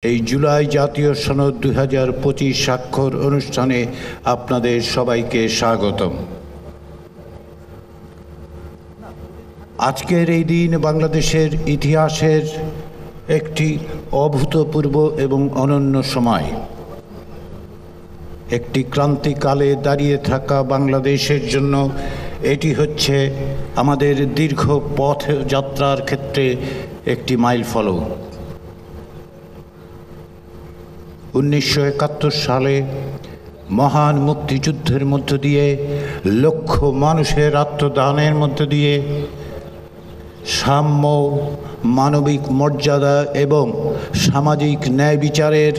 এই জুলাই জাতীয় সনদ 2025 স্বাক্ষর অনুষ্ঠানে আপনাদের সবাইকে স্বাগতম। আজকের এই দিন বাংলাদেশের ইতিহাসের একটি অভূতপূর্ব এবং অনন্য সময়। একটি ক্রান্তিকালে দাঁড়িয়ে থাকা বাংলাদেশের জন্য এটি হচ্ছে আমাদের দীর্ঘ পথ যাত্রার ক্ষেত্রে একটি মাইলফলক। 1971 সালে মহান মুক্তিযুদ্ধের মধ্য দিয়ে লক্ষ মানুষের আত্মদানের মধ্য দিয়ে সাম্য, মানবিক মর্যাদা এবং সামাজিক ন্যায় বিচারের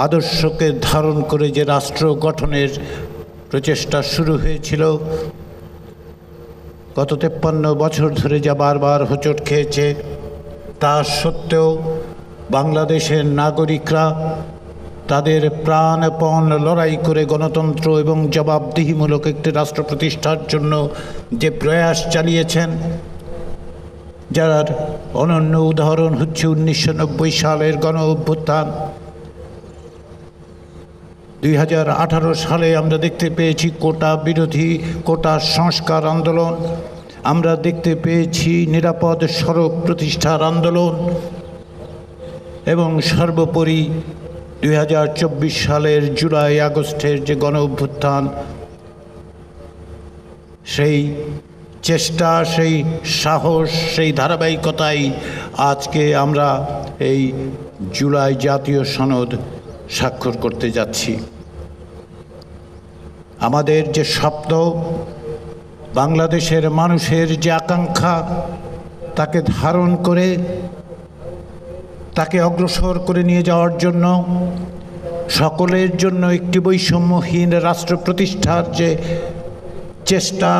আদর্শকে ধারণ করে যে রাষ্ট্র গঠনের প্রচেষ্টা শুরু হয়েছিল, গত 53 বছর ধরে যা বারবার হোঁচট খেয়েছে, তা সত্ত্বেও বাংলাদেশের নাগরিকরা তাদের প্রাণপণ লড়াই করে গণতন্ত্র এবং জবাবদিহিমূলক একটি রাষ্ট্র প্রতিষ্ঠার জন্য যে প্রয়াস চালিয়েছেন, যার অনন্য উদাহরণ হচ্ছে 1990 সালের গণ অভ্যুত্থান। 2018 সালে আমরা দেখতে পেয়েছি কোটা বিরোধী, কোটা সংস্কার আন্দোলন, আমরা দেখতে পেয়েছি নিরাপদ সড়ক প্রতিষ্ঠার আন্দোলন এবং সর্বোপরি 2024 সালের জুলাই আগস্টের যে গণ অভ্যুত্থান, সেই চেষ্টা, সেই সাহস, সেই ধারাবাহিকতাই আজকে আমরা এই জুলাই জাতীয় সনদ স্বাক্ষর করতে যাচ্ছি। আমাদের যে স্বপ্ন, বাংলাদেশের মানুষের যে আকাঙ্ক্ষা, তাকে ধারণ করে তাকে অগ্রসর করে নিয়ে যাওয়ার জন্য, সকলের জন্য একটি বৈষম্যহীন রাষ্ট্র প্রতিষ্ঠার যে চেষ্টা,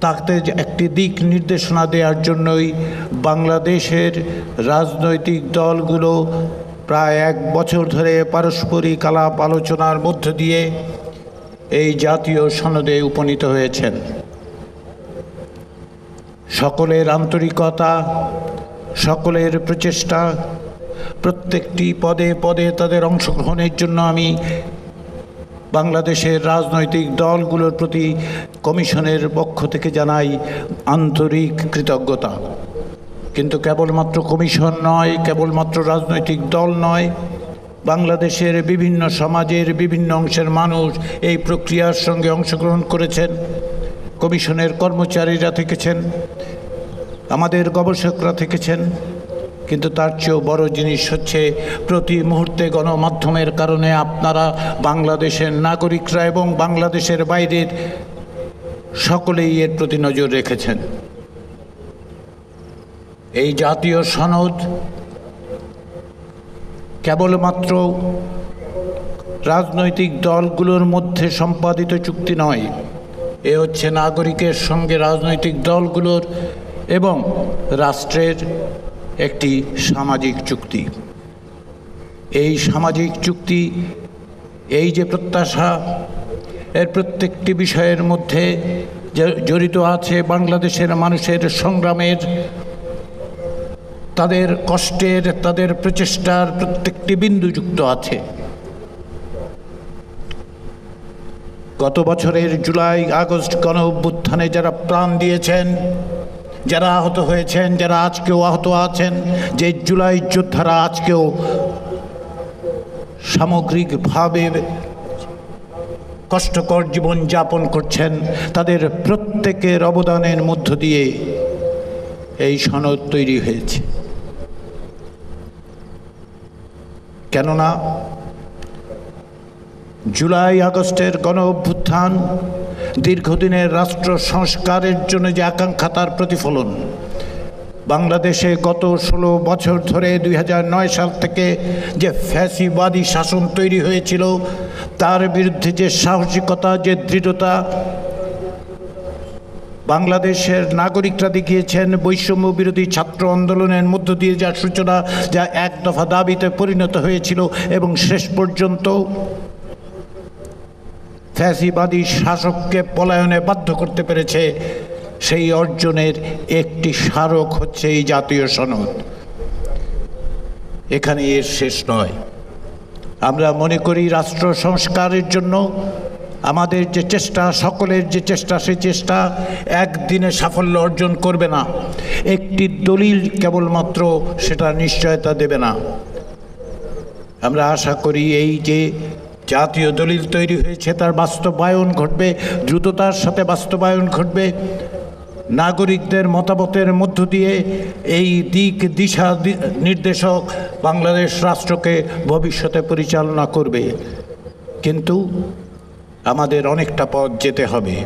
তাতে একটি দিক নির্দেশনা দেওয়ার জন্যই বাংলাদেশের রাজনৈতিক দলগুলো প্রায় 1 বছর ধরে পারস্পরিক আলাপ আলোচনার মধ্য দিয়ে এই জাতীয় সনদে উপনীত হয়েছেন। সকলের আন্তরিকতা, সকলের প্রচেষ্টা, প্রত্যেকটি পদে পদে তাদের অংশগ্রহণের জন্য আমি বাংলাদেশের রাজনৈতিক দলগুলোর প্রতি কমিশনের পক্ষ থেকে জানাই আন্তরিক কৃতজ্ঞতা। কিন্তু কেবলমাত্র কমিশন নয়, কেবলমাত্র রাজনৈতিক দল নয়, বাংলাদেশের বিভিন্ন সমাজের বিভিন্ন অংশের মানুষ এই প্রক্রিয়ার সঙ্গে অংশগ্রহণ করেছেন। কমিশনের কর্মচারীরা থেকেছেন, আমাদের গবেষকরা থেকেছেন, কিন্তু তার চেয়েও বড় জিনিস হচ্ছে প্রতি মুহূর্তে গণমাধ্যমের কারণে আপনারা, বাংলাদেশের নাগরিকরা এবং বাংলাদেশের বাইরের সকলেই এর প্রতি নজর রেখেছেন। এই জাতীয় সনদ কেবলমাত্র রাজনৈতিক দলগুলোর মধ্যে সম্পাদিত চুক্তি নয়, এ হচ্ছে নাগরিকের সঙ্গে রাজনৈতিক দলগুলোর এবং রাষ্ট্রের একটি সামাজিক চুক্তি। এই সামাজিক চুক্তি, এই যে প্রত্যাশা, এর প্রত্যেকটি বিষয়ের মধ্যে জড়িত আছে বাংলাদেশের মানুষের সংগ্রামের, তাদের কষ্টের, তাদের প্রচেষ্টার প্রত্যেকটি বিন্দু যুক্ত আছে। গত বছরের জুলাই আগস্ট গণ অভ্যুত্থানে যারা প্রাণ দিয়েছেন, যারা আহত হয়েছেন, যারা আজকেও আহত আছেন, যে জুলাই যোদ্ধারা আজকেও সামগ্রিকভাবে কষ্টকর জীবন যাপন করছেন, তাদের প্রত্যেকের অবদানের মধ্য দিয়ে এই সনদ তৈরি হয়েছে। কেননা জুলাই আগস্টের গণ অভ্যুত্থান দীর্ঘদিনের রাষ্ট্র সংস্কারের জন্য যে আকাঙ্ক্ষা, তার প্রতিফলন। বাংলাদেশে গত 16 বছর ধরে 2009 সাল থেকে যে ফ্যাসিবাদী শাসন তৈরি হয়েছিল, তার বিরুদ্ধে যে সাহসিকতা, যে দৃঢ়তা বাংলাদেশের নাগরিকরা দেখিয়েছেন, বৈষম্য বিরোধী ছাত্র আন্দোলনের মধ্য দিয়ে যা সূচনা, যা এক দফা দাবিতে পরিণত হয়েছিল এবং শেষ পর্যন্ত ফ্যাসিবাদী শাসককে পলায়নে বাধ্য করতে পেরেছে, সেই অর্জনের একটি স্মারক হচ্ছে এই জাতীয় সনদ। এখানে এর শেষ নয়। আমরা মনে করি রাষ্ট্র সংস্কারের জন্য আমাদের যে চেষ্টা, সকলের যে চেষ্টা, সেই চেষ্টা একদিনে সাফল্য অর্জন করবে না। একটি দলিল কেবলমাত্র সেটা নিশ্চয়তা দেবে না। আমরা আশা করি এই যে জাতীয় দলিল তৈরি হয়েছে তার বাস্তবায়ন ঘটবে, দ্রুততার সাথে বাস্তবায়ন ঘটবে। নাগরিকদের মতামতের মধ্য দিয়ে এই দিক দিশা নির্দেশক বাংলাদেশ রাষ্ট্রকে ভবিষ্যতে পরিচালনা করবে। কিন্তু আমাদের অনেকটা পথ যেতে হবে।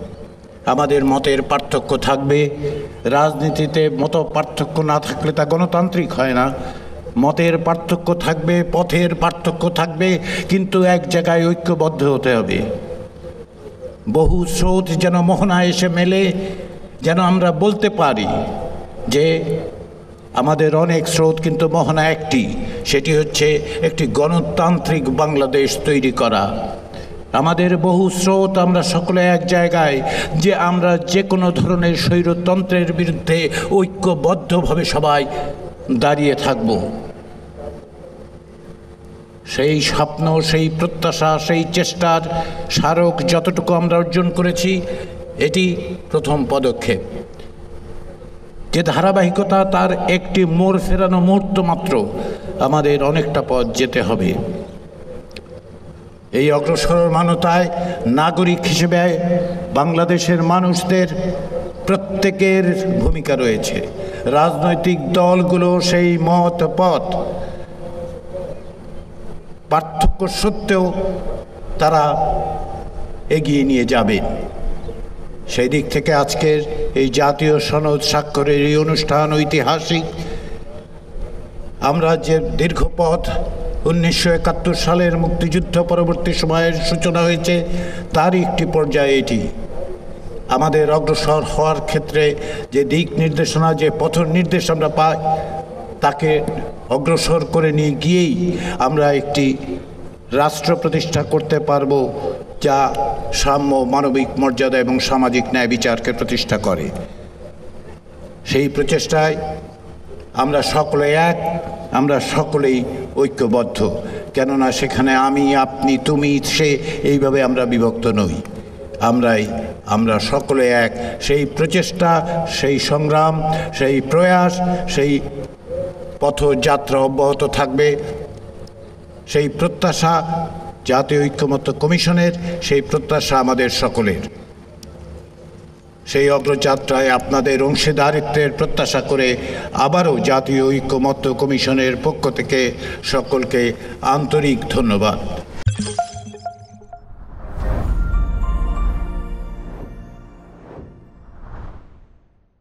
আমাদের মতের পার্থক্য থাকবে। রাজনীতিতে মত পার্থক্য না থাকলে তা গণতান্ত্রিক হয় না। মতের পার্থক্য থাকবে, পথের পার্থক্য থাকবে, কিন্তু এক জায়গায় ঐক্যবদ্ধ হতে হবে। বহু স্রোত যেন মোহনায় এসে মেলে, যেন আমরা বলতে পারি যে আমাদের অনেক স্রোত, কিন্তু মোহনা একটি, সেটি হচ্ছে একটি গণতান্ত্রিক বাংলাদেশ তৈরি করা। আমাদের বহু স্রোত, আমরা সকলে এক জায়গায় যে আমরা যে কোনো ধরনের স্বৈরতন্ত্রের বিরুদ্ধে ঐক্যবদ্ধভাবে সবাই দাঁড়িয়ে থাকব। সেই স্বপ্ন, সেই প্রত্যাশা, সেই চেষ্টার স্মারক যতটুকু আমরা অর্জন করেছি, এটি প্রথম পদক্ষেপ। যে ধারাবাহিকতা, তার একটি মোড় ফেরানো মুহূর্ত মাত্র। আমাদের অনেকটা পথ যেতে হবে। এই অগ্রসরমানতায় নাগরিক হিসেবে বাংলাদেশের মানুষদের প্রত্যেকের ভূমিকা রয়েছে। রাজনৈতিক দলগুলো সেই মত পথ পার্থক্য সত্ত্বেও তারা এগিয়ে নিয়ে যাবেন। সেই দিক থেকে আজকের এই জাতীয় সনদ স্বাক্ষরের এই অনুষ্ঠান ঐতিহাসিক। আমরা যে দীর্ঘ পথ 1971 সালের মুক্তিযুদ্ধ পরবর্তী সময়ের সূচনা হয়েছে, তারই একটি পর্যায়ে এটি। আমাদের অগ্রসর হওয়ার ক্ষেত্রে যে দিক নির্দেশনা, যে পথ নির্দেশ আমরা পাই, তাকে অগ্রসর করে নিয়ে গিয়েই আমরা একটি রাষ্ট্র প্রতিষ্ঠা করতে পারব যা সাম্য, মানবিক মর্যাদা এবং সামাজিক ন্যায় বিচারকে প্রতিষ্ঠা করে। সেই প্রচেষ্টায় আমরা সকলে এক, আমরা সকলেই ঐক্যবদ্ধ। কেননা সেখানে আমি, আপনি, তুমি, সে, এইভাবে আমরা বিভক্ত নই। আমরা সকলে এক। সেই প্রচেষ্টা, সেই সংগ্রাম, সেই প্রয়াস, সেই পথযাত্রা অব্যাহত থাকবে। সেই প্রত্যাশা জাতীয় ঐক্যমত্য কমিশনের, সেই প্রত্যাশা আমাদের সকলের। সেই অগ্রযাত্রায় আপনাদের অংশীদারিত্বের প্রত্যাশা করে আবারও জাতীয় ঐক্যমত্য কমিশনের পক্ষ থেকে সকলকে আন্তরিক ধন্যবাদ।